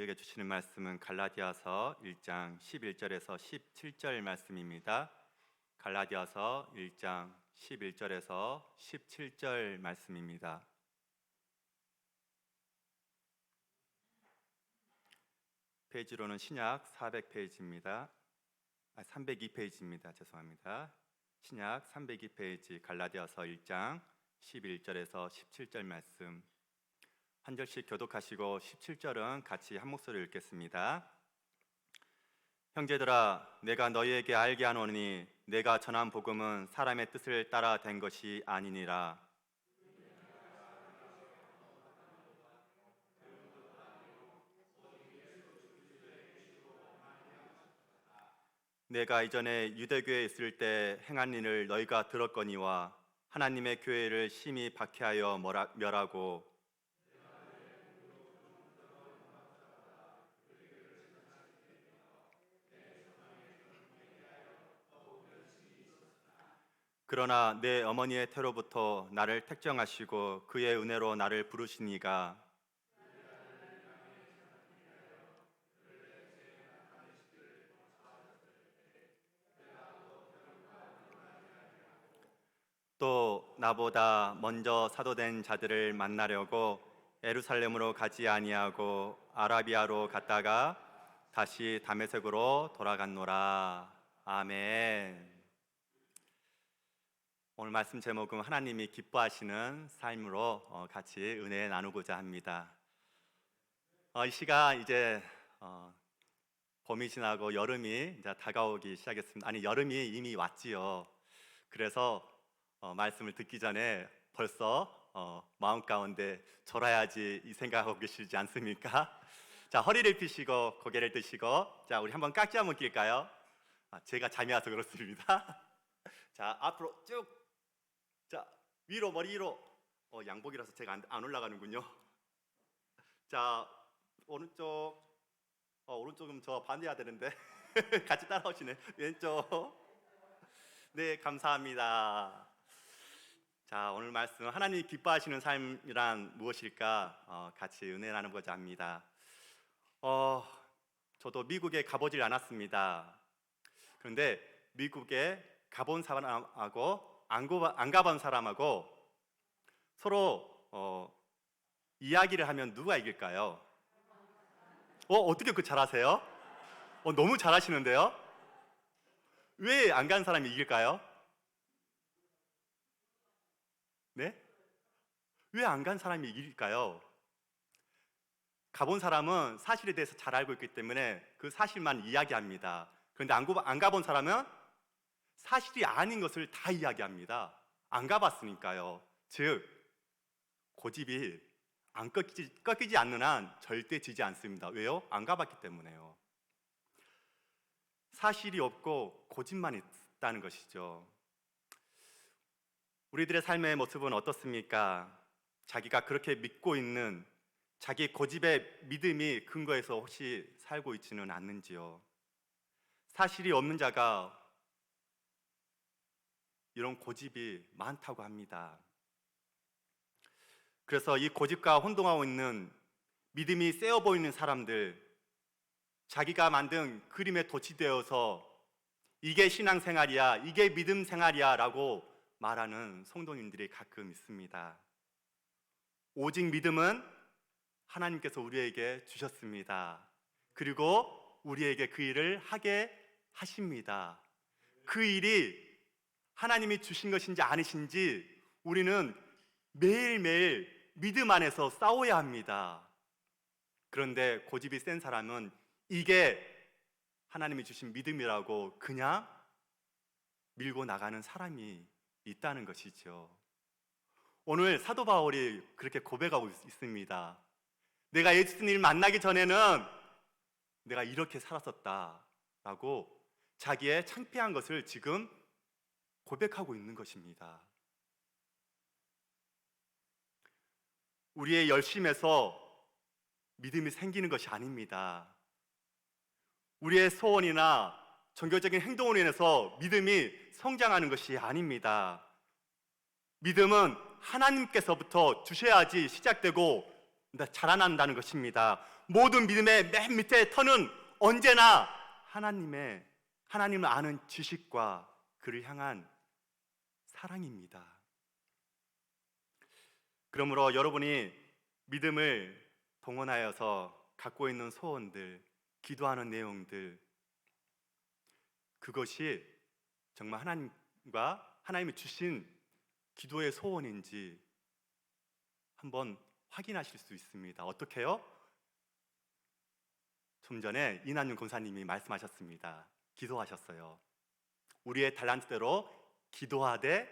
우리에게 주시는 말씀은 갈라디아서 1장 11절에서 17절 말씀입니다. 갈라디아서 1장 11절에서 17절 말씀입니다. 페이지로는 신약 400페이지입니다. 302페이지입니다. 죄송합니다. 신약 302페이지 갈라디아서 1장 11절에서 17절 말씀 한 절씩 교독하시고 17절은 같이 한 목소리로 읽겠습니다. 형제들아, 내가 너희에게 알게 하노니 내가 전한 복음은 사람의 뜻을 따라 된 것이 아니니라. 내가 이전에 유대교에 있을 때 행한 일을 너희가 들었거니와 하나님의 교회를 심히 박해하여 멸하고 그러나 내 어머니의 태로부터 나를 택정하시고 그의 은혜로 나를 부르시니가 또 나보다 먼저 사도된 자들을 만나려고 예루살렘으로 가지 아니하고 아라비아로 갔다가 다시 다메섹으로 돌아갔노라. 아멘. 오늘 말씀 제목은 하나님이 기뻐하시는 삶으로 같이 은혜 나누고자 합니다. 이 시간 이제 봄이 지나고 여름이 이제 다가오기 시작했습니다. 아니, 여름이 이미 왔지요. 그래서 말씀을 듣기 전에 벌써 마음 가운데 졸아야지 이 생각하고 계시지 않습니까? 자, 허리를 펴시고 고개를 드시고, 자, 우리 한번 깍지 한번 낄까요? 제가 잠이 와서 그렇습니다. 자, 앞으로 쭉, 자, 위로, 머리 위로. 양복이라서 제가 안 올라가는군요. 자, 오른쪽은 저 반대해야 되는데 같이 따라오시네. 왼쪽. 네, 감사합니다. 자, 오늘 말씀 하나님이 기뻐하시는 삶이란 무엇일까 같이 은혜 나누고자 합니다. 저도 미국에 가보질 않았습니다. 그런데 미국에 가본 사람하고 안 가본 사람하고 서로 이야기를 하면 누가 이길까요? 어떻게 그 잘하세요? 너무 잘하시는데요? 왜 안 간 사람이 이길까요? 네? 왜 안 간 사람이 이길까요? 가본 사람은 사실에 대해서 잘 알고 있기 때문에 그 사실만 이야기합니다. 그런데 안 가본 사람은 사실이 아닌 것을 다 이야기합니다. 안 가봤으니까요. 즉, 고집이 꺾이지 않는 한 절대 지지 않습니다. 왜요? 안 가봤기 때문에요. 사실이 없고 고집만 있다는 것이죠. 우리들의 삶의 모습은 어떻습니까? 자기가 그렇게 믿고 있는 자기 고집의 믿음이 근거해서 혹시 살고 있지는 않는지요? 사실이 없는 자가 이런 고집이 많다고 합니다. 그래서 이 고집과 혼동하고 있는 믿음이 세어 보이는 사람들, 자기가 만든 그림에 도취되어서 이게 신앙생활이야, 이게 믿음 생활이야 라고 말하는 성도님들이 가끔 있습니다. 오직 믿음은 하나님께서 우리에게 주셨습니다. 그리고 우리에게 그 일을 하게 하십니다. 그 일이 하나님이 주신 것인지 아니신지 우리는 매일매일 믿음 안에서 싸워야 합니다. 그런데 고집이 센 사람은 이게 하나님이 주신 믿음이라고 그냥 밀고 나가는 사람이 있다는 것이죠. 오늘 사도 바울이 그렇게 고백하고 있습니다. 내가 예수님을 만나기 전에는 내가 이렇게 살았었다라고 자기의 창피한 것을 지금 고백하고 있는 것입니다. 우리의 열심에서 믿음이 생기는 것이 아닙니다. 우리의 소원이나 종교적인 행동으로 인해서 믿음이 성장하는 것이 아닙니다. 믿음은 하나님께서부터 주셔야지 시작되고 자라난다는 것입니다. 모든 믿음의 맨 밑에 터는 언제나 하나님을 아는 지식과 그를 향한 사랑입니다. 그러므로 여러분이 믿음을 동원하여서 갖고 있는 소원들, 기도하는 내용들, 그것이 정말 하나님이 주신 기도의 소원인지 한번 확인하실 수 있습니다. 어떻게요? 좀 전에 이난윤 권사님이 말씀하셨습니다. 기도하셨어요. 우리의 달란트대로 기도하되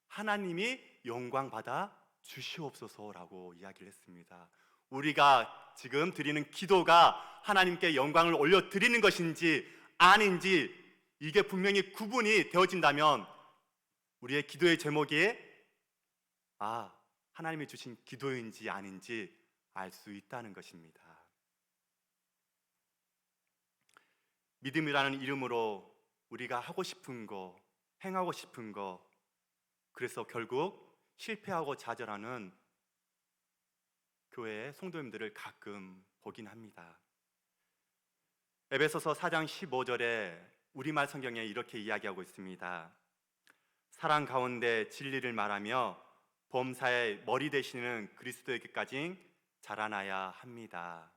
하나님이 영광 받아 주시옵소서라고 이야기를 했습니다. 우리가 지금 드리는 기도가 하나님께 영광을 올려 드리는 것인지 아닌지 이게 분명히 구분이 되어진다면 우리의 기도의 제목이 하나님이 주신 기도인지 아닌지 알 수 있다는 것입니다. 믿음이라는 이름으로 우리가 하고 싶은 거, 행하고 싶은 거, 그래서 결국 실패하고 좌절하는 교회의 성도님들을 가끔 보긴 합니다. 에베소서 4장 15절에 우리말 성경에 이렇게 이야기하고 있습니다. 사랑 가운데 진리를 말하며 범사의 머리 되시는 그리스도에게까지 자라나야 합니다.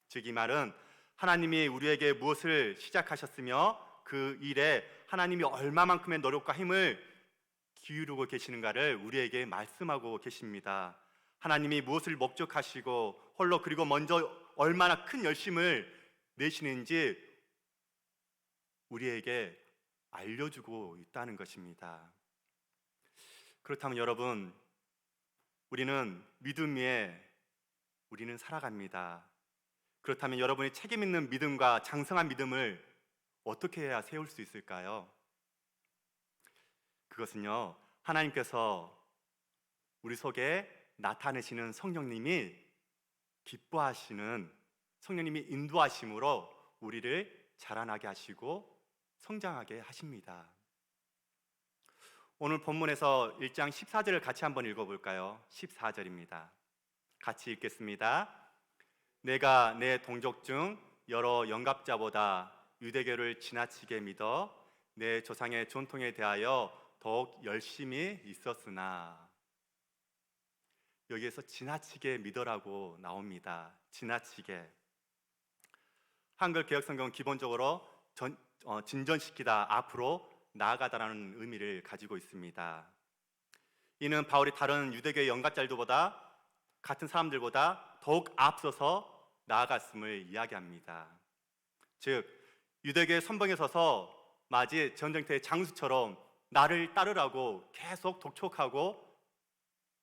즉 이 말은 하나님이 우리에게 무엇을 시작하셨으며 그 일에 하나님이 얼마만큼의 노력과 힘을 기울이고 계시는가를 우리에게 말씀하고 계십니다. 하나님이 무엇을 목적하시고 홀로 그리고 먼저 얼마나 큰 열심을 내시는지 우리에게 알려주고 있다는 것입니다. 그렇다면 여러분, 우리는 믿음 위에 우리는 살아갑니다. 그렇다면 여러분이 책임 있는 믿음과 장성한 믿음을 어떻게 해야 세울 수 있을까요? 그것은요, 하나님께서 우리 속에 나타내시는 성령님이 기뻐하시는 성령님이 인도하심으로 우리를 자라나게 하시고 성장하게 하십니다. 오늘 본문에서 1장 14절을 같이 한번 읽어볼까요? 14절입니다. 같이 읽겠습니다. 내가 내 동족 중 여러 영갑자보다 유대교를 지나치게 믿어 내 조상의 전통에 대하여 더욱 열심히 있었으나, 여기에서 지나치게 믿어라고 나옵니다. 지나치게. 한글 개혁성경은 기본적으로 진전시키다, 앞으로 나아가다라는 의미를 가지고 있습니다. 이는 바울이 다른 유대교의 영갑자들보다 같은 사람들보다 더욱 앞서서 나아갔음을 이야기합니다. 즉 유대교의 선봉에 서서 마치 전쟁터의 장수처럼 나를 따르라고 계속 독촉하고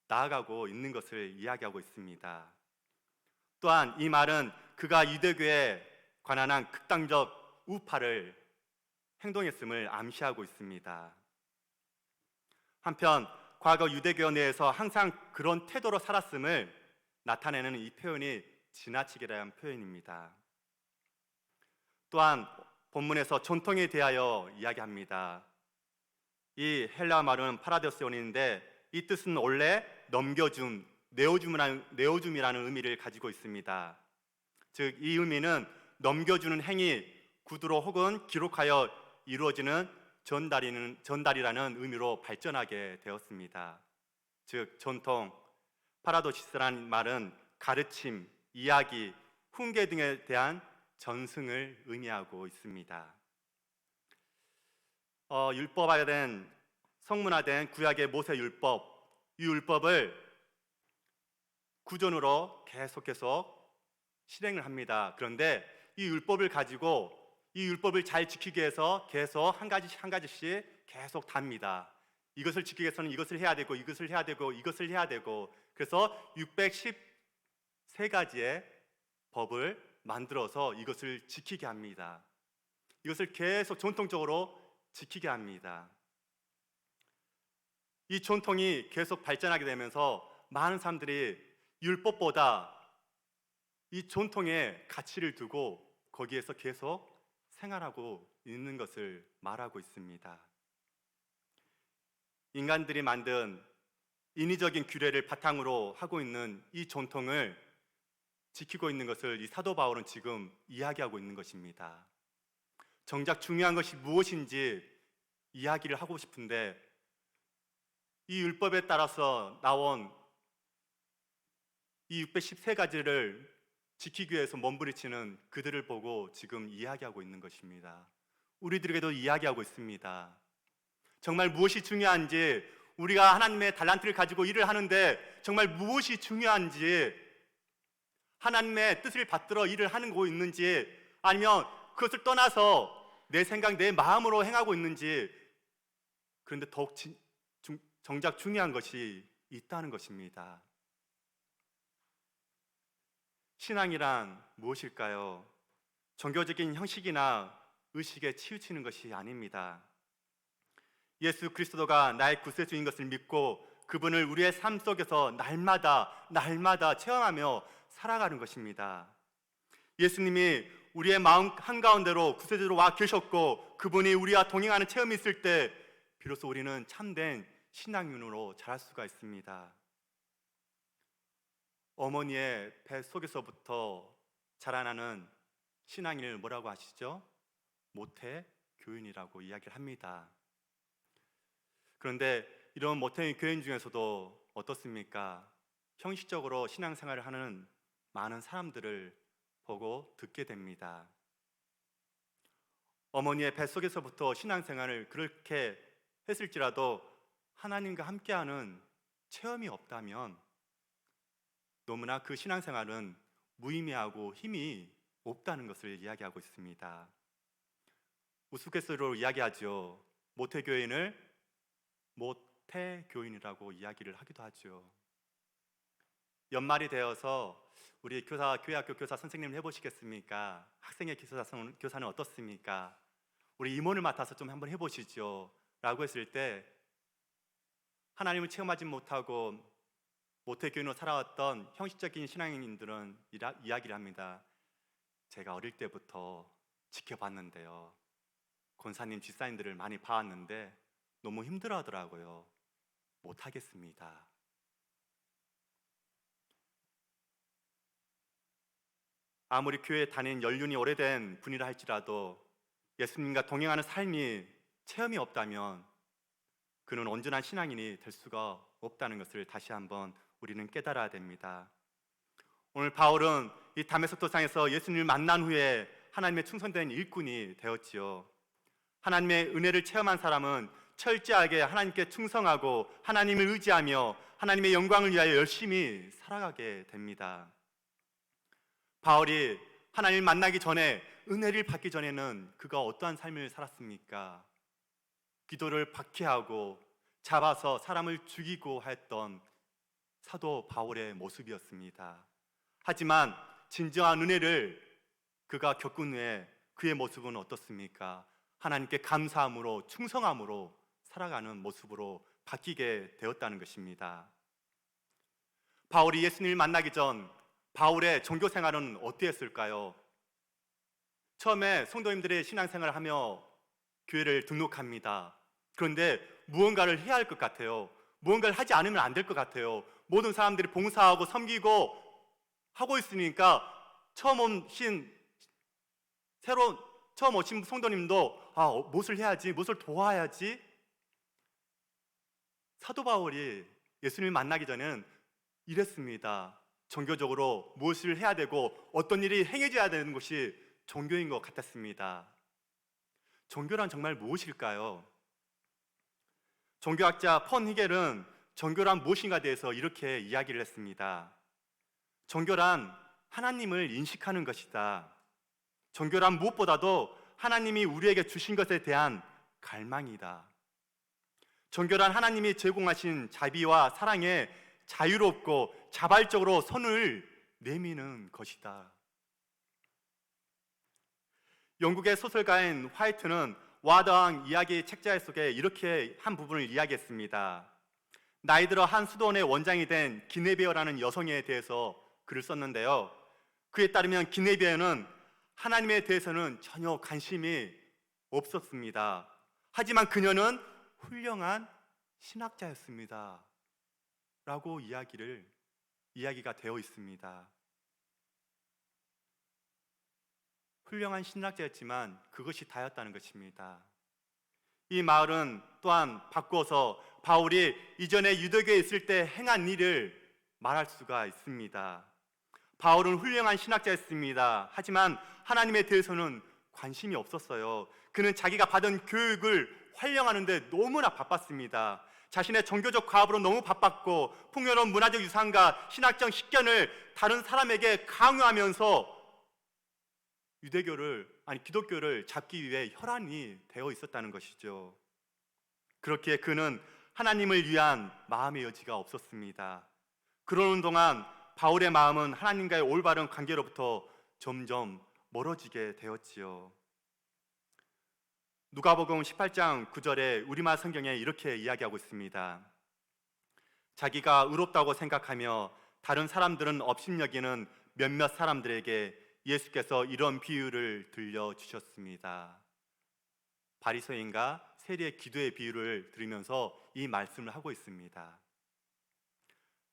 나아가고 있는 것을 이야기하고 있습니다. 또한 이 말은 그가 유대교에 관한 한 극단적 우파를 행동했음을 암시하고 있습니다. 한편 과거 유대교 내에서 항상 그런 태도로 살았음을 나타내는 이 표현이 지나치게라는 표현입니다. 또한 본문에서 전통에 대하여 이야기합니다. 이 헬라 말은 파라데오스온인데 이 뜻은 원래 넘겨줌, 내어줌이라는 의미를 가지고 있습니다. 즉 이 의미는 넘겨주는 행위, 구두로 혹은 기록하여 이루어지는 전달이라는 의미로 발전하게 되었습니다. 즉 전통, 파라도시스라는 말은 가르침, 이야기, 훈계 등에 대한 전승을 의미하고 있습니다. 율법화된 성문화된 구약의 모세 율법, 이 율법을 구전으로 계속 실행을 합니다. 그런데 이 율법을 가지고 이 율법을 잘 지키기 위해서 계속 한 가지씩 계속 답니다. 이것을 지키기 위해서는 이것을 해야 되고 이것을 해야 되고 이것을 해야 되고, 그래서 613가지의 법을 만들어서 이것을 지키게 합니다. 이것을 계속 전통적으로 지키게 합니다. 이 전통이 계속 발전하게 되면서 많은 사람들이 율법보다 이 전통에 가치를 두고 거기에서 계속 생활하고 있는 것을 말하고 있습니다. 인간들이 만든 인위적인 규례를 바탕으로 하고 있는 이 전통을 지키고 있는 것을 이 사도 바울은 지금 이야기하고 있는 것입니다. 정작 중요한 것이 무엇인지 이야기를 하고 싶은데 이 율법에 따라서 나온 이 613가지를 지키기 위해서 몸부림치는 그들을 보고 지금 이야기하고 있는 것입니다. 우리들에게도 이야기하고 있습니다. 정말 무엇이 중요한지, 우리가 하나님의 달란트를 가지고 일을 하는데 정말 무엇이 중요한지, 하나님의 뜻을 받들어 일을 하는 거 있는지, 아니면 그것을 떠나서 내 생각, 내 마음으로 행하고 있는지, 그런데 더욱 정작 중요한 것이 있다는 것입니다. 신앙이란 무엇일까요? 종교적인 형식이나 의식에 치우치는 것이 아닙니다. 예수 그리스도가 나의 구세주인 것을 믿고 그분을 우리의 삶 속에서 날마다 체험하며 살아가는 것입니다. 예수님이 우리의 마음 한가운데로 구세주로 와 계셨고 그분이 우리와 동행하는 체험이 있을 때 비로소 우리는 참된 신앙인으로 자랄 수가 있습니다. 어머니의 배 속에서부터 자라나는 신앙인을 뭐라고 하시죠? 모태 교인이라고 이야기를 합니다. 그런데 이런 모태 교인 중에서도 어떻습니까? 형식적으로 신앙생활을 하는 많은 사람들을 보고 듣게 됩니다. 어머니의 뱃속에서부터 신앙생활을 그렇게 했을지라도 하나님과 함께하는 체험이 없다면 너무나 그 신앙생활은 무의미하고 힘이 없다는 것을 이야기하고 있습니다. 우스갯소리로 이야기하죠. 모태교인을 모태교인이라고 이야기를 하기도 하죠. 연말이 되어서 우리 교회학교 교사 선생님 해보시겠습니까? 학생의 교사는 어떻습니까? 우리 임원을 맡아서 좀 한번 해보시죠 라고 했을 때 하나님을 체험하지 못하고 모태교인으로 살아왔던 형식적인 신앙인들은 이야기를 합니다. 제가 어릴 때부터 지켜봤는데요, 권사님, 집사님들을 많이 봐왔는데 너무 힘들어하더라고요. 못하겠습니다. 아무리 교회에 다닌 연륜이 오래된 분이라 할지라도 예수님과 동행하는 삶이 체험이 없다면 그는 온전한 신앙인이 될 수가 없다는 것을 다시 한번 우리는 깨달아야 됩니다. 오늘 바울은 이 다메섹 도상에서 예수님을 만난 후에 하나님의 충성된 일꾼이 되었지요. 하나님의 은혜를 체험한 사람은 철저하게 하나님께 충성하고 하나님을 의지하며 하나님의 영광을 위하여 열심히 살아가게 됩니다. 바울이 하나님을 만나기 전에, 은혜를 받기 전에는 그가 어떠한 삶을 살았습니까? 기도를 박해하고 잡아서 사람을 죽이고 했던 사도 바울의 모습이었습니다. 하지만 진정한 은혜를 그가 겪은 후에 그의 모습은 어떻습니까? 하나님께 감사함으로 충성함으로 살아가는 모습으로 바뀌게 되었다는 것입니다. 바울이 예수님을 만나기 전 바울의 종교 생활은 어땠을까요? 처음에 성도님들의 신앙생활을 하며 교회를 등록합니다. 그런데 무언가를 해야 할 것 같아요. 무언가를 하지 않으면 안 될 것 같아요. 모든 사람들이 봉사하고 섬기고 하고 있으니까 처음 오신 성도님도 무엇을 해야지, 무엇을 도와야지. 사도 바울이 예수님을 만나기 전에는 이랬습니다. 종교적으로 무엇을 해야 되고 어떤 일이 행해져야 되는 것이 종교인 것 같았습니다. 종교란 정말 무엇일까요? 종교학자 폰 히겔은 종교란 무엇인가에 대해서 이렇게 이야기를 했습니다. 종교란 하나님을 인식하는 것이다. 종교란 무엇보다도 하나님이 우리에게 주신 것에 대한 갈망이다. 종교란 하나님이 제공하신 자비와 사랑에 자유롭고 자발적으로 손을 내미는 것이다. 영국의 소설가인 화이트는 와더왕 이야기 책자 속에 이렇게 한 부분을 이야기했습니다. 나이 들어 한 수도원의 원장이 된 기네비어라는 여성에 대해서 글을 썼는데요, 그에 따르면 기네비어는 하나님에 대해서는 전혀 관심이 없었습니다. 하지만 그녀는 훌륭한 신학자였습니다. 라고 이야기가 되어 있습니다. 훌륭한 신학자였지만 그것이 다였다는 것입니다. 이 마을은 또한 바꿔서 바울이 이전에 유대교에 있을 때 행한 일을 말할 수가 있습니다. 바울은 훌륭한 신학자였습니다. 하지만 하나님에 대해서는 관심이 없었어요. 그는 자기가 받은 교육을 활용하는 데 너무나 바빴습니다. 자신의 종교적 과업으로 너무 바빴고 풍요로운 문화적 유산과 신학적 식견을 다른 사람에게 강요하면서 기독교를 잡기 위해 혈안이 되어 있었다는 것이죠. 그렇게 그는 하나님을 위한 마음의 여지가 없었습니다. 그러는 동안 바울의 마음은 하나님과의 올바른 관계로부터 점점 멀어지게 되었지요. 누가복음 18장 9절에 우리말 성경에 이렇게 이야기하고 있습니다. 자기가 의롭다고 생각하며 다른 사람들은 업신여기는 몇몇 사람들에게 예수께서 이런 비유를 들려주셨습니다. 바리새인과 세리의 기도의 비유를 들으면서 이 말씀을 하고 있습니다.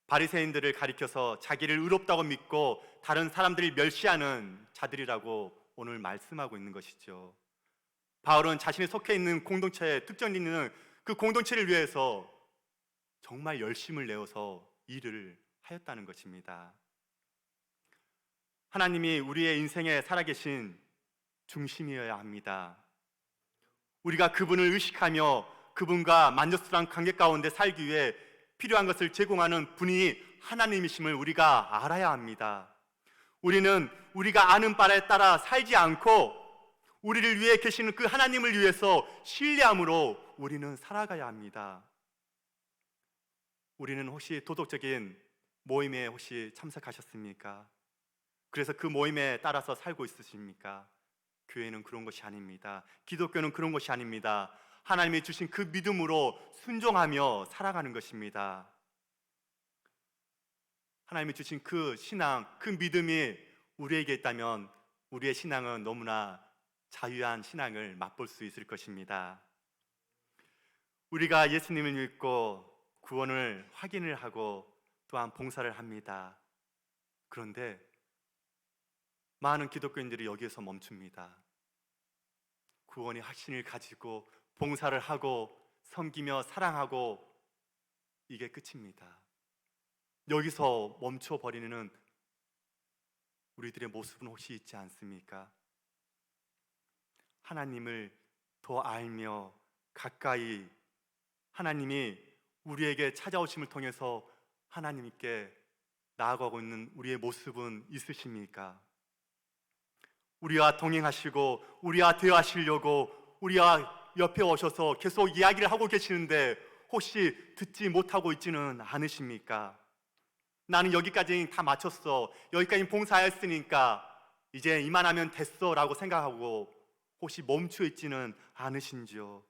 바리새인들을 가리켜서 자기를 의롭다고 믿고 다른 사람들을 멸시하는 자들이라고 오늘 말씀하고 있는 것이죠. 바울은 자신이 속해 있는 공동체에 특정 있는 그 공동체를 위해서 정말 열심을 내어서 일을 하였다는 것입니다. 하나님이 우리의 인생에 살아계신 중심이어야 합니다. 우리가 그분을 의식하며 그분과 만족스러운 관계 가운데 살기 위해 필요한 것을 제공하는 분이 하나님이심을 우리가 알아야 합니다. 우리는 우리가 아는 바에 따라 살지 않고 우리를 위해 계시는 그 하나님을 위해서 신뢰함으로 우리는 살아가야 합니다. 우리는 혹시 도덕적인 모임에 혹시 참석하셨습니까? 그래서 그 모임에 따라서 살고 있으십니까? 교회는 그런 것이 아닙니다. 기독교는 그런 것이 아닙니다. 하나님이 주신 그 믿음으로 순종하며 살아가는 것입니다. 하나님이 주신 그 신앙, 그 믿음이 우리에게 있다면 우리의 신앙은 너무나 자유한 신앙을 맛볼 수 있을 것입니다. 우리가 예수님을 믿고 구원을 확인을 하고 또한 봉사를 합니다. 그런데 많은 기독교인들이 여기에서 멈춥니다. 구원의 확신을 가지고 봉사를 하고 섬기며 사랑하고 이게 끝입니다. 여기서 멈춰버리는 우리들의 모습은 혹시 있지 않습니까? 하나님을 더 알며 가까이 하나님이 우리에게 찾아오심을 통해서 하나님께 나아가고 있는 우리의 모습은 있으십니까? 우리와 동행하시고 우리와 대화하시려고 우리와 옆에 오셔서 계속 이야기를 하고 계시는데 혹시 듣지 못하고 있지는 않으십니까? 나는 여기까지 다 마쳤어, 여기까지 봉사했으니까 이제 이만하면 됐어 라고 생각하고 혹시 멈춰 있지는 않으신지요?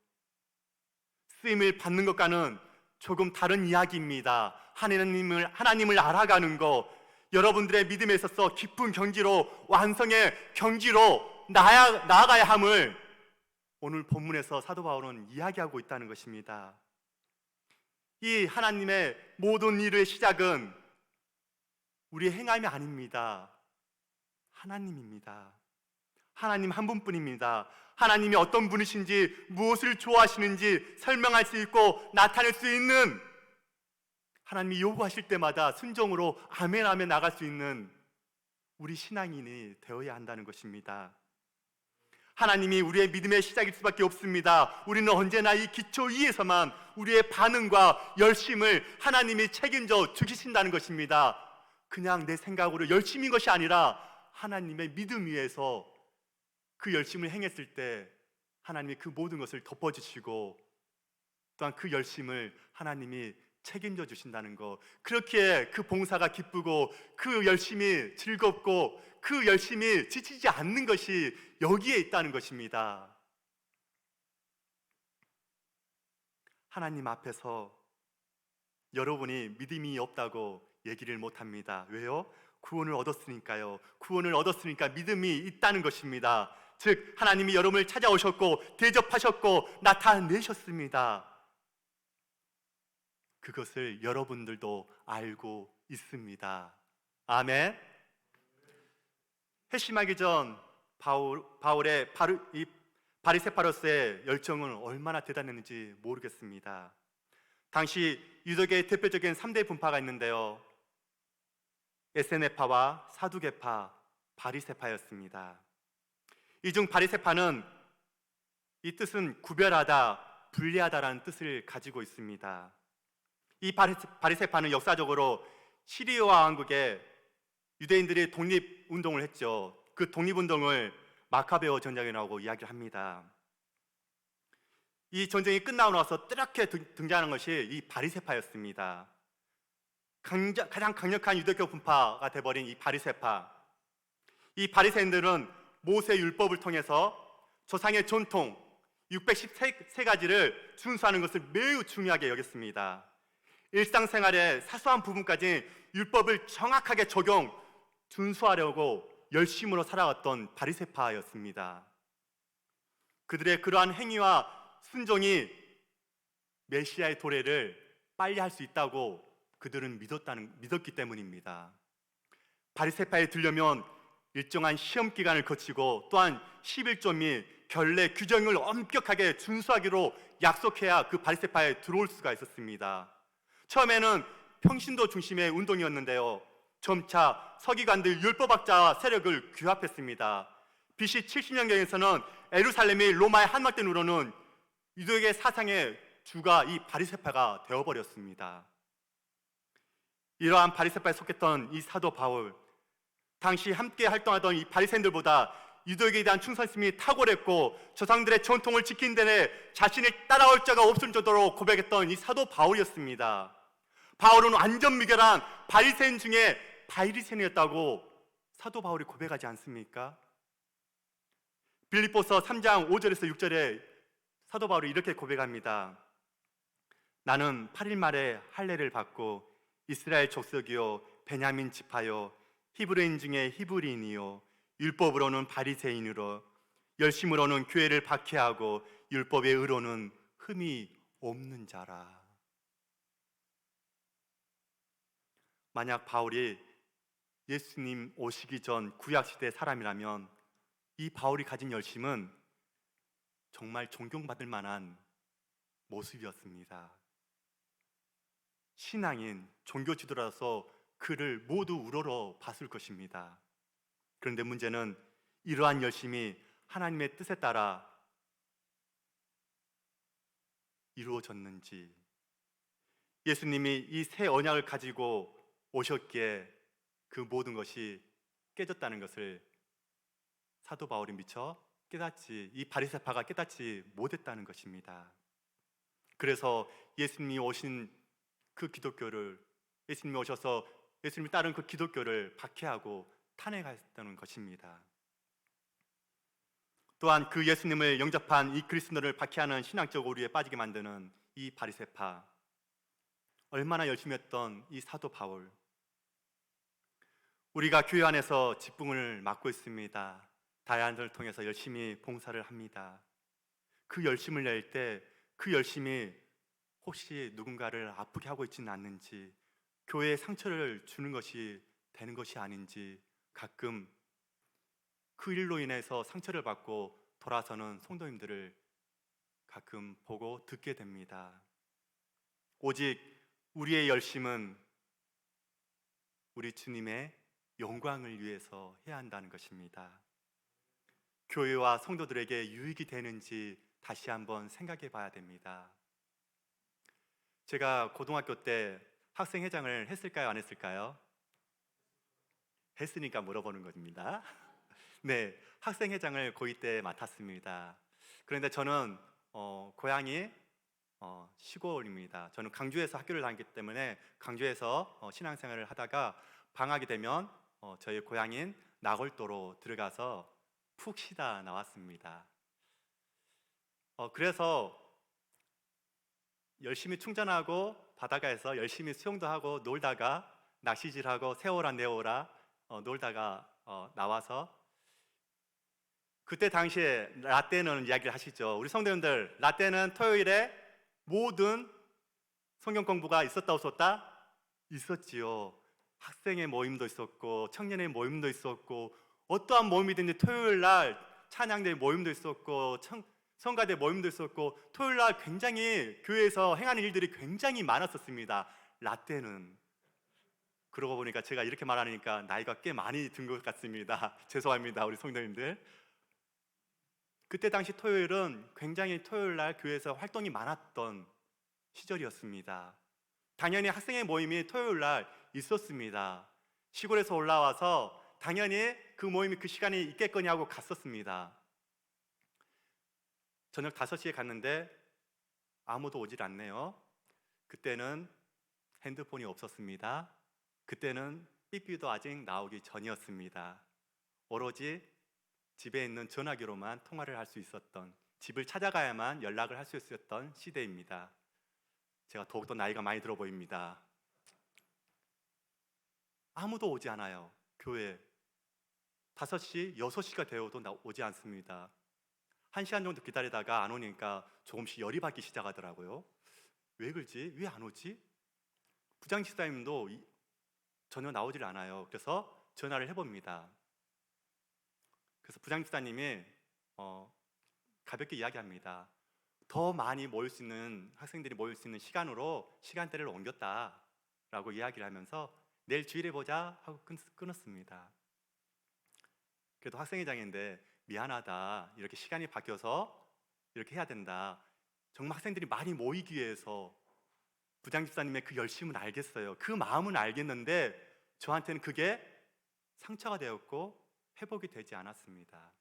쓰임을 받는 것과는 조금 다른 이야기입니다. 하나님을 알아가는 것, 여러분들의 믿음에 있어서 깊은 경지로, 완성의 경지로 나아가야 함을 오늘 본문에서 사도 바울은 이야기하고 있다는 것입니다. 이 하나님의 모든 일의 시작은 우리의 행함이 아닙니다. 하나님입니다. 하나님 한 분뿐입니다. 하나님이 어떤 분이신지, 무엇을 좋아하시는지 설명할 수 있고 나타낼 수 있는, 하나님이 요구하실 때마다 순종으로 아멘 하며 나갈 수 있는 우리 신앙인이 되어야 한다는 것입니다. 하나님이 우리의 믿음의 시작일 수밖에 없습니다. 우리는 언제나 이 기초 위에서만 우리의 반응과 열심을 하나님이 책임져 주신다는 것입니다. 그냥 내 생각으로 열심인 것이 아니라 하나님의 믿음 위에서 그 열심을 행했을 때 하나님이 그 모든 것을 덮어주시고 또한 그 열심을 하나님이 책임져 주신다는 것, 그렇게 그 봉사가 기쁘고 그 열심이 즐겁고 그 열심이 지치지 않는 것이 여기에 있다는 것입니다. 하나님 앞에서 여러분이 믿음이 없다고 얘기를 못합니다. 왜요? 구원을 얻었으니까요. 구원을 얻었으니까 믿음이 있다는 것입니다. 즉 하나님이 여러분을 찾아오셨고 대접하셨고 나타내셨습니다. 그것을 여러분들도 알고 있습니다. 아멘. 회심하기 전 바울의 이 바리새파로서의 열정은 얼마나 대단했는지 모르겠습니다. 당시 유대계의 대표적인 3대 분파가 있는데요, 에세네파와 사두개파, 바리새파였습니다. 이 중 바리새파는, 이 뜻은 구별하다, 분리하다라는 뜻을 가지고 있습니다. 이 바리새파는 역사적으로 시리아 왕국에 유대인들이 독립운동을 했죠. 그 독립운동을 마카베오 전쟁이라고 이야기를 합니다. 이 전쟁이 끝나고 나서 뜨겁게 등장하는 것이 이 바리새파였습니다. 가장 강력한 유대교 분파가 돼버린 이 바리새파. 이 바리새인들은 모세 율법을 통해서 조상의 전통 613가지를 준수하는 것을 매우 중요하게 여겼습니다. 일상생활의 사소한 부분까지 율법을 정확하게 준수하려고 열심으로 살아왔던 바리새파였습니다. 그들의 그러한 행위와 순종이 메시아의 도래를 빨리 할 수 있다고 그들은 믿었기 때문입니다. 바리새파에 들려면 일정한 시험 기간을 거치고 또한 11조 및 결례 규정을 엄격하게 준수하기로 약속해야 그 바리새파에 들어올 수가 있었습니다. 처음에는 평신도 중심의 운동이었는데요, 점차 서기관들 율법학자 세력을 규합했습니다. BC 70년경에서는 예루살렘이 로마의 함락됨으로는 유대계 사상의 주가 이 바리새파가 되어버렸습니다. 이러한 바리새파에 속했던 이 사도 바울, 당시 함께 활동하던 이 바리새인들보다 유대계에 대한 충성심이 탁월했고 조상들의 전통을 지킨 데에 자신을 따라올 자가 없을 정도로 고백했던 이 사도 바울이었습니다. 바울은 완전 미결한 바리새인 중에 바리새인이었다고 사도 바울이 고백하지 않습니까? 빌립보서 3장 5절에서 6절에 사도 바울이 이렇게 고백합니다. 나는 8일 말에 할례를 받고 이스라엘 족속이요 베냐민 지파요 히브리인 중에 히브리인이요 율법으로는 바리새인으로 열심으로는 교회를 박해하고 율법의 의로는 흠이 없는 자라. 만약 바울이 예수님 오시기 전 구약시대 사람이라면 이 바울이 가진 열심은 정말 존경받을 만한 모습이었습니다. 신앙인, 종교 지도자로서 그를 모두 우러러 봤을 것입니다. 그런데 문제는 이러한 열심이 하나님의 뜻에 따라 이루어졌는지, 예수님이 이 새 언약을 가지고 오셨기에 그 모든 것이 깨졌다는 것을 사도 바울이 미처 이 바리새파가 깨닫지 못했다는 것입니다. 그래서 예수님이 오신 그 기독교를, 예수님이 오셔서 예수님이 따른 그 기독교를 박해하고 탄핵했다는 것입니다. 또한 그 예수님을 영접한 이 그리스도를 박해하는 신앙적 오류에 빠지게 만드는 이 바리새파, 얼마나 열심히 했던 이 사도 바울. 우리가 교회 안에서 직분을 맡고 있습니다. 다양한을 통해서 열심히 봉사를 합니다. 그 열심을 낼 때 그 열심이 혹시 누군가를 아프게 하고 있지는 않는지, 교회에 상처를 주는 것이 되는 것이 아닌지 가끔 그 일로 인해서 상처를 받고 돌아서는 성도님들을 가끔 보고 듣게 됩니다. 오직 우리의 열심은 우리 주님의 영광을 위해서 해야 한다는 것입니다. 교회와 성도들에게 유익이 되는지 다시 한번 생각해 봐야 됩니다. 제가 고등학교 때 학생회장을 했을까요? 안 했을까요? 했으니까 물어보는 겁니다. 네, 학생회장을 고2 때 맡았습니다. 그런데 저는 고향이 시골입니다. 저는 강주에서 학교를 다녔기 때문에 강주에서 신앙생활을 하다가 방학이 되면 저희 고향인 나골도로 들어가서 푹 쉬다 나왔습니다. 그래서 열심히 충전하고 바닷가에서 열심히 수영도 하고 놀다가 낚시질하고 세워라 내워라 놀다가 나와서, 그때 당시에 라떼는 이야기를 하시죠. 우리 성도님들, 라떼는 토요일에 모든 성경 공부가 있었다 없었다? 있었지요. 학생의 모임도 있었고 청년의 모임도 있었고 어떠한 모임이든지 토요일 날 찬양대 모임도 있었고 성가대 모임도 있었고 토요일 날 굉장히 교회에서 행하는 일들이 굉장히 많았었습니다. 라떼는 그러고 보니까 제가 이렇게 말하니까 나이가 꽤 많이 든 것 같습니다. 죄송합니다, 우리 성도님들. 그때 당시 토요일은 굉장히 토요일 날 교회에서 활동이 많았던 시절이었습니다. 당연히 학생의 모임이 토요일 날 있었습니다. 시골에서 올라와서 당연히 그 모임이 그 시간에 있겠거니 하고 갔었습니다. 저녁 5시에 갔는데 아무도 오질 않네요. 그때는 핸드폰이 없었습니다. 그때는 삐삐도 아직 나오기 전이었습니다. 오로지 집에 있는 전화기로만 통화를 할 수 있었던, 집을 찾아가야만 연락을 할 수 있었던 시대입니다. 제가 더욱더 나이가 많이 들어 보입니다. 아무도 오지 않아요. 교회 5시, 6시가 되어도 오지 않습니다. 1시간 정도 기다리다가 안 오니까 조금씩 열이 받기 시작하더라고요. 왜 그러지? 왜 안 오지? 부장 집사님도 전혀 나오질 않아요. 그래서 전화를 해봅니다. 그래서 부장 집사님이 가볍게 이야기합니다. 더 많이 모일 수 있는, 학생들이 모일 수 있는 시간으로 시간대를 옮겼다라고 이야기를 하면서 내일 주일에 보자 하고 끊었습니다. 그래도 학생회장인데 미안하다, 이렇게 시간이 바뀌어서 이렇게 해야 된다. 정말 학생들이 많이 모이기 위해서 부장 집사님의 그 열심은 알겠어요. 그 마음은 알겠는데 저한테는 그게 상처가 되었고 회복이 되지 않았습니다.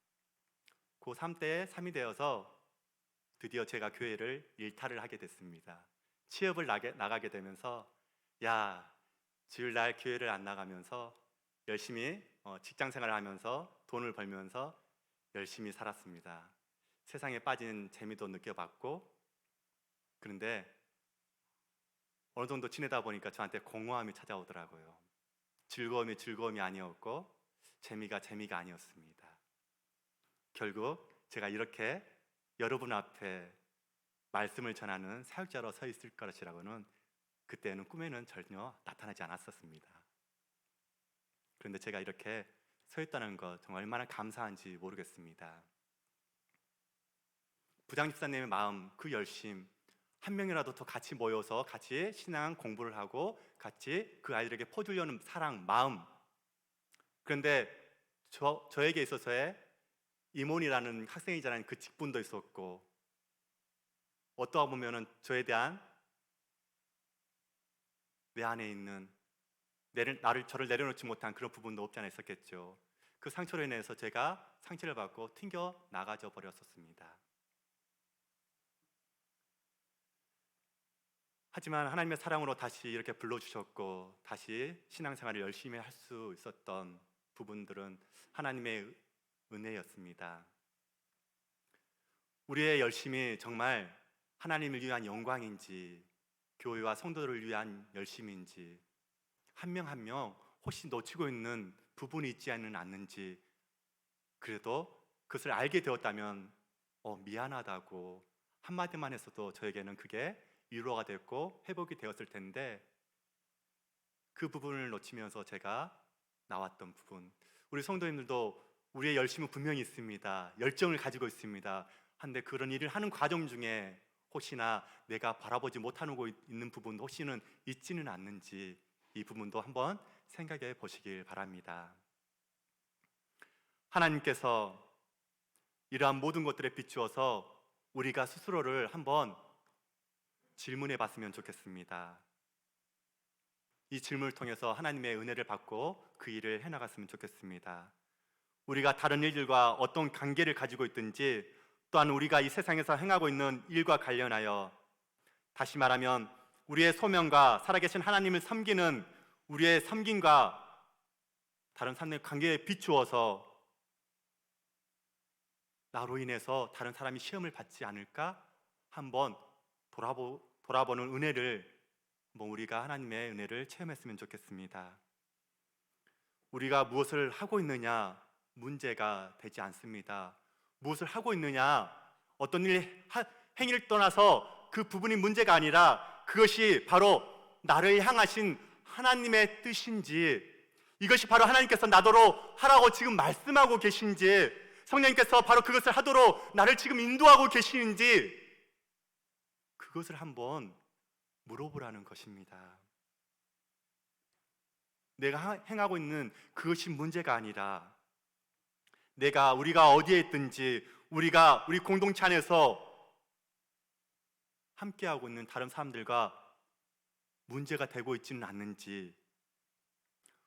고3 때 3이 되어서 드디어 제가 교회를 일탈을 하게 됐습니다. 취업을 나가게 되면서 야, 주일날 교회를 안 나가면서 열심히 직장 생활을 하면서 돈을 벌면서 열심히 살았습니다. 세상에 빠진 재미도 느껴봤고, 그런데 어느 정도 지내다 보니까 저한테 공허함이 찾아오더라고요. 즐거움이 즐거움이 아니었고 재미가 재미가 아니었습니다. 결국 제가 이렇게 여러분 앞에 말씀을 전하는 사역자로 서 있을 것이라고는 그때는 꿈에는 전혀 나타나지 않았었습니다. 그런데 제가 이렇게 서 있다는 것 정말 얼마나 감사한지 모르겠습니다. 부장 집사님의 마음, 그 열심, 한 명이라도 더 같이 모여서 같이 신앙 공부를 하고 같이 그 아이들에게 퍼주려는 사랑, 마음. 그런데 저에게 있어서의 임원이라는 학생이자라는 그 직분도 있었고, 어떠하 보면은 저에 대한 내 안에 있는 저를 내려놓지 못한 그런 부분도 없지 않아 있었겠죠. 그 상처로 인해서 제가 상처를 받고 튕겨 나가져 버렸었습니다. 하지만 하나님의 사랑으로 다시 이렇게 불러주셨고 다시 신앙생활을 열심히 할 수 있었던 부분들은 하나님의 은혜였습니다. 우리의 열심이 정말 하나님을 위한 영광인지 교회와 성도들을 위한 열심인지 한 명 한 명 혹시 놓치고 있는 부분이 있지 않는지, 그래도 그것을 알게 되었다면 미안하다고 한마디만 했어도 저에게는 그게 위로가 됐고 회복이 되었을 텐데, 그 부분을 놓치면서 제가 나왔던 부분, 우리 성도님들도 우리의 열심은 분명히 있습니다. 열정을 가지고 있습니다. 한데 그런 일을 하는 과정 중에 혹시나 내가 바라보지 못하고 있는 부분도 혹시는 있지는 않는지, 이 부분도 한번 생각해 보시길 바랍니다. 하나님께서 이러한 모든 것들에 비추어서 우리가 스스로를 한번 질문해 봤으면 좋겠습니다. 이 질문을 통해서 하나님의 은혜를 받고 그 일을 해나갔으면 좋겠습니다. 우리가 다른 일들과 어떤 관계를 가지고 있든지, 또한 우리가 이 세상에서 행하고 있는 일과 관련하여, 다시 말하면 우리의 소명과 살아계신 하나님을 섬기는 우리의 섬김과 다른 사람의 관계에 비추어서 나로 인해서 다른 사람이 시험을 받지 않을까 한번 돌아보는 은혜를, 우리가 하나님의 은혜를 체험했으면 좋겠습니다. 우리가 무엇을 하고 있느냐 문제가 되지 않습니다. 무엇을 하고 있느냐, 어떤 행위를 떠나서 그 부분이 문제가 아니라 그것이 바로 나를 향하신 하나님의 뜻인지, 이것이 바로 하나님께서 나더러 하라고 지금 말씀하고 계신지, 성령님께서 바로 그것을 하도록 나를 지금 인도하고 계시는지, 그것을 한번 물어보라는 것입니다. 내가 행하고 있는 그것이 문제가 아니라, 우리가 어디에 있든지 우리 공동체 안에서 함께하고 있는 다른 사람들과 문제가 되고 있지는 않는지,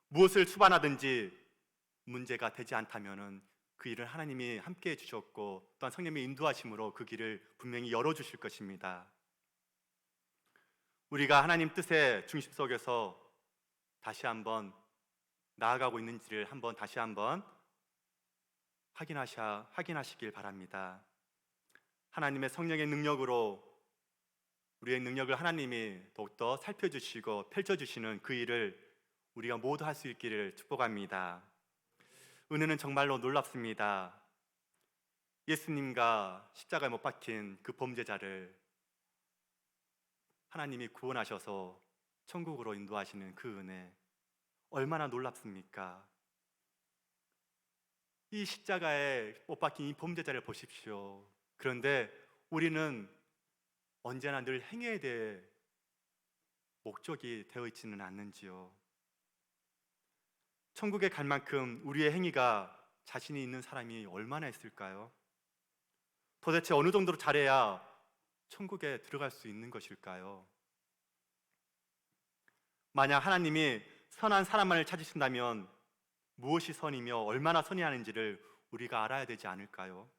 무엇을 수반하든지 문제가 되지 않다면 그 일을 하나님이 함께해 주셨고, 또한 성령님의 인도하심으로 그 길을 분명히 열어주실 것입니다. 우리가 하나님 뜻의 중심 속에서 다시 한번 나아가고 있는지를 다시 한번 확인하시길 바랍니다. 하나님의 성령의 능력으로 우리의 능력을 하나님이 더욱더 살펴주시고 펼쳐주시는 그 일을 우리가 모두 할 수 있기를 축복합니다. 은혜는 정말로 놀랍습니다. 예수님과 십자가에 못 박힌 그 범죄자를 하나님이 구원하셔서 천국으로 인도하시는 그 은혜, 얼마나 놀랍습니까? 이 십자가에 못 박힌 이 범죄자를 보십시오. 그런데 우리는 언제나 늘 행위에 대해 목적이 되어 있지는 않는지요. 천국에 갈 만큼 우리의 행위가 자신이 있는 사람이 얼마나 있을까요? 도대체 어느 정도로 잘해야 천국에 들어갈 수 있는 것일까요? 만약 하나님이 선한 사람만을 찾으신다면 무엇이 선이며 얼마나 선해야 하는지를 우리가 알아야 되지 않을까요?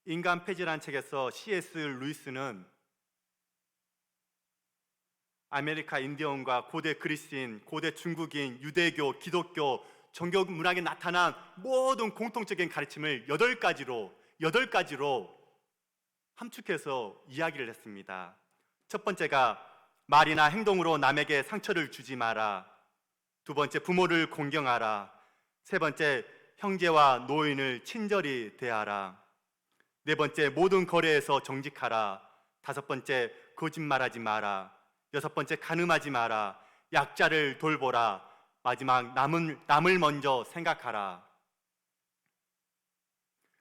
인간 폐지라는 책에서 C.S. 루이스는 아메리카 인디언과 고대 그리스인, 고대 중국인, 유대교, 기독교, 종교 문학에 나타난 모든 공통적인 가르침을 8가지로 함축해서 이야기를 했습니다. 첫 번째가 말이나 행동으로 남에게 상처를 주지 마라. 두 번째, 부모를 공경하라. 세 번째, 형제와 노인을 친절히 대하라. 네 번째, 모든 거래에서 정직하라. 다섯 번째, 거짓말하지 마라. 여섯 번째, 간음하지 마라. 약자를 돌보라. 마지막, 남을 먼저 생각하라.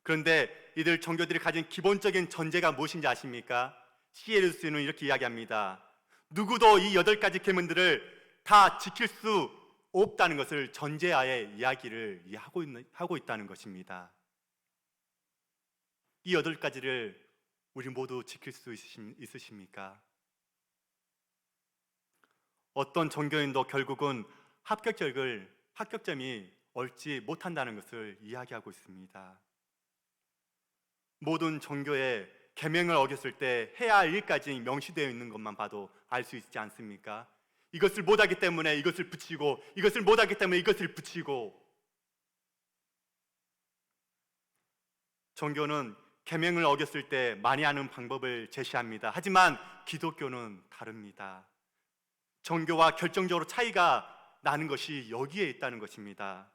그런데 이들 종교들이 가진 기본적인 전제가 무엇인지 아십니까? C.S.는 이렇게 이야기합니다. 누구도 이 8가지 계명들을 다 지킬 수 없다는 것을 전제하에 이야기를 하고 있다는 것입니다. 이 8가지를 우리 모두 지킬 수 있으십니까? 어떤 종교인도 결국은 합격점이 옳지 못한다는 것을 이야기하고 있습니다. 모든 종교의 계명을 어겼을 때 해야 할 일까지 명시되어 있는 것만 봐도 알 수 있지 않습니까? 이것을 못하기 때문에 이것을 붙이고, 이것을 못하기 때문에 이것을 붙이고. 종교는 계명을 어겼을 때 많이 하는 방법을 제시합니다. 하지만 기독교는 다릅니다. 종교와 결정적으로 차이가 나는 것이 여기에 있다는 것입니다.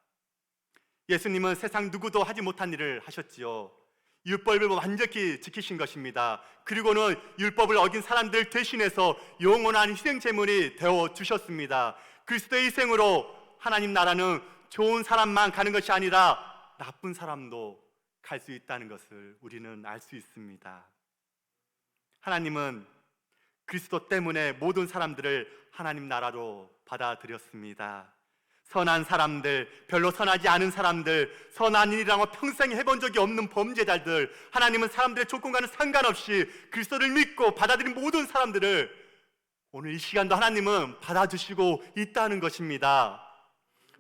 예수님은 세상 누구도 하지 못한 일을 하셨지요. 율법을 완전히 지키신 것입니다. 그리고는 율법을 어긴 사람들 대신해서 영원한 희생 제물이 되어 주셨습니다. 그리스도의 희생으로 하나님 나라는 좋은 사람만 가는 것이 아니라 나쁜 사람도 갈 수 있다는 것을 우리는 알 수 있습니다. 하나님은 그리스도 때문에 모든 사람들을 하나님 나라로 받아들였습니다. 선한 사람들, 별로 선하지 않은 사람들, 선한 일이라고 평생 해본 적이 없는 범죄자들, 하나님은 사람들의 조건과는 상관없이 그리스도를 믿고 받아들인 모든 사람들을 오늘 이 시간도 하나님은 받아주시고 있다는 것입니다.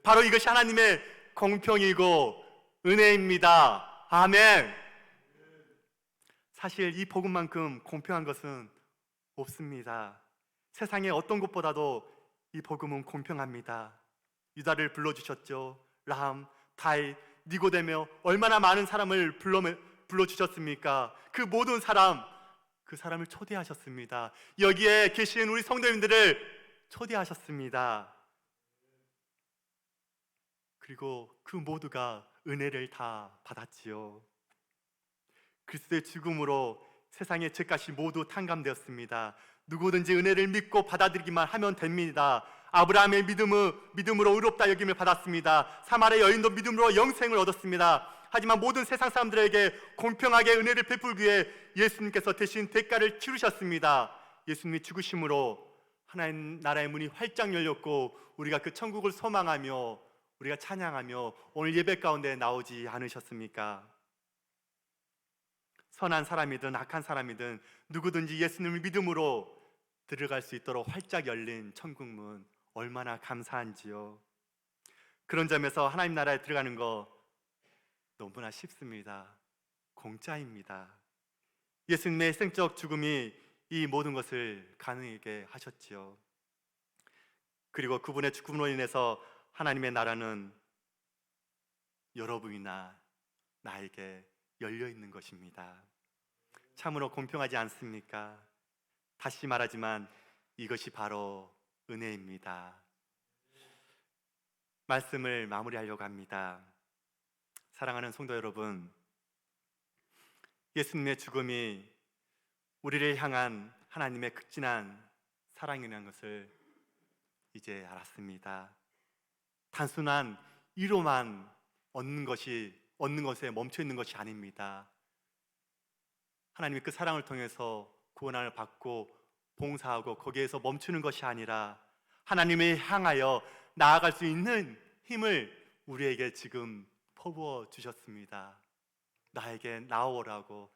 바로 이것이 하나님의 공평이고 은혜입니다. 아멘. 사실 이 복음만큼 공평한 것은 없습니다. 세상의 어떤 것보다도 이 복음은 공평합니다. 유다를 불러주셨죠. 라함, 다윗, 니고데며, 얼마나 많은 사람을 불러주셨습니까? 그 모든 그 사람을 초대하셨습니다. 여기에 계신 우리 성도님들을 초대하셨습니다. 그리고 그 모두가 은혜를 다 받았지요. 그리스도의 죽음으로 세상의 죄값이 모두 탕감되었습니다. 누구든지 은혜를 믿고 받아들이기만 하면 됩니다. 아브라함의 믿음으로 의롭다 여김을 받았습니다. 사마리아 여인도 믿음으로 영생을 얻었습니다. 하지만 모든 세상 사람들에게 공평하게 은혜를 베풀기 위해 예수님께서 대신 대가를 치르셨습니다. 예수님이 죽으심으로 하나님 나라의 문이 활짝 열렸고 우리가 그 천국을 소망하며 우리가 찬양하며 오늘 예배 가운데 나오지 않으셨습니까? 선한 사람이든 악한 사람이든 누구든지 예수님을 믿음으로 들어갈 수 있도록 활짝 열린 천국문, 얼마나 감사한지요. 그런 점에서 하나님 나라에 들어가는 거 너무나 쉽습니다. 공짜입니다. 예수님의 생적 죽음이 이 모든 것을 가능하게 하셨지요. 그리고 그분의 죽음으로 인해서 하나님의 나라는 여러분이나 나에게 열려 있는 것입니다. 참으로 공평하지 않습니까? 다시 말하지만 이것이 바로 은혜입니다. 말씀을 마무리하려고 합니다. 사랑하는 성도 여러분, 예수님의 죽음이 우리를 향한 하나님의 극진한 사랑이라는 것을 이제 알았습니다. 단순한 위로만 얻는 것에 멈춰 있는 것이 아닙니다. 하나님이 그 사랑을 통해서 구원을 받고 봉사하고 거기에서 멈추는 것이 아니라 하나님을 향하여 나아갈 수 있는 힘을 우리에게 지금 퍼부어 주셨습니다. 나에게 나오라고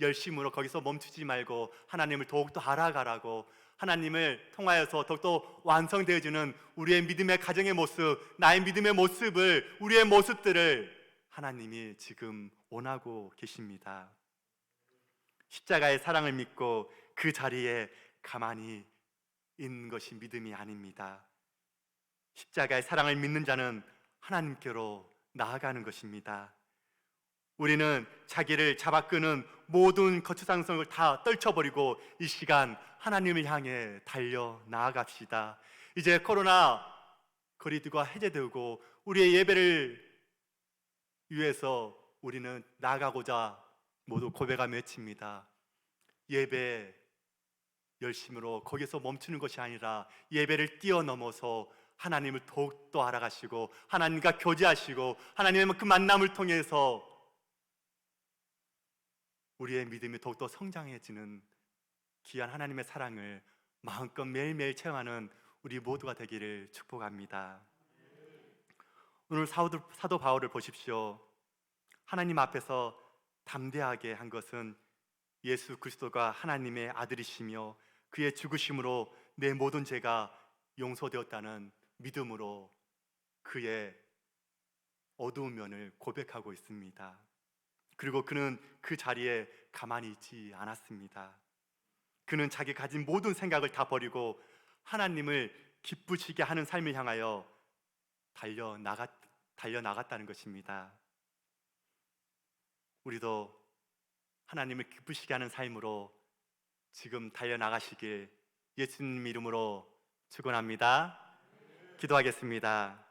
열심으로 거기서 멈추지 말고 하나님을 더욱더 알아가라고, 하나님을 통하여서 더욱더 완성되어지는 우리의 믿음의 가정의 모습, 나의 믿음의 모습을, 우리의 모습들을 하나님이 지금 원하고 계십니다. 십자가의 사랑을 믿고 그 자리에 가만히 있는 것이 믿음이 아닙니다. 십자가의 사랑을 믿는 자는 하나님께로 나아가는 것입니다. 우리는 자기를 잡아끄는 모든 거추장성을 다 떨쳐버리고 이 시간 하나님을 향해 달려 나아갑시다. 이제 코로나 거리두기가 해제되고 우리의 예배를 위해서 우리는 나아가고자 모두 고백하며 외칩니다. 예배 열심으로 거기서 멈추는 것이 아니라 예배를 뛰어넘어서 하나님을 더욱더 알아가시고 하나님과 교제하시고 하나님의 그 만남을 통해서 우리의 믿음이 더욱더 성장해지는 귀한 하나님의 사랑을 마음껏 매일매일 체험하는 우리 모두가 되기를 축복합니다. 오늘 사도 바울을 보십시오. 하나님 앞에서 담대하게 한 것은 예수 그리스도가 하나님의 아들이시며 그의 죽으심으로 내 모든 죄가 용서되었다는 믿음으로 그의 어두운 면을 고백하고 있습니다. 그리고 그는 그 자리에 가만히 있지 않았습니다. 그는 자기 가진 모든 생각을 다 버리고 하나님을 기쁘시게 하는 삶을 향하여 달려나갔다는 것입니다. 우리도 하나님을 기쁘시게 하는 삶으로 지금 달려나가시길 예수님 이름으로 축원합니다. 기도하겠습니다.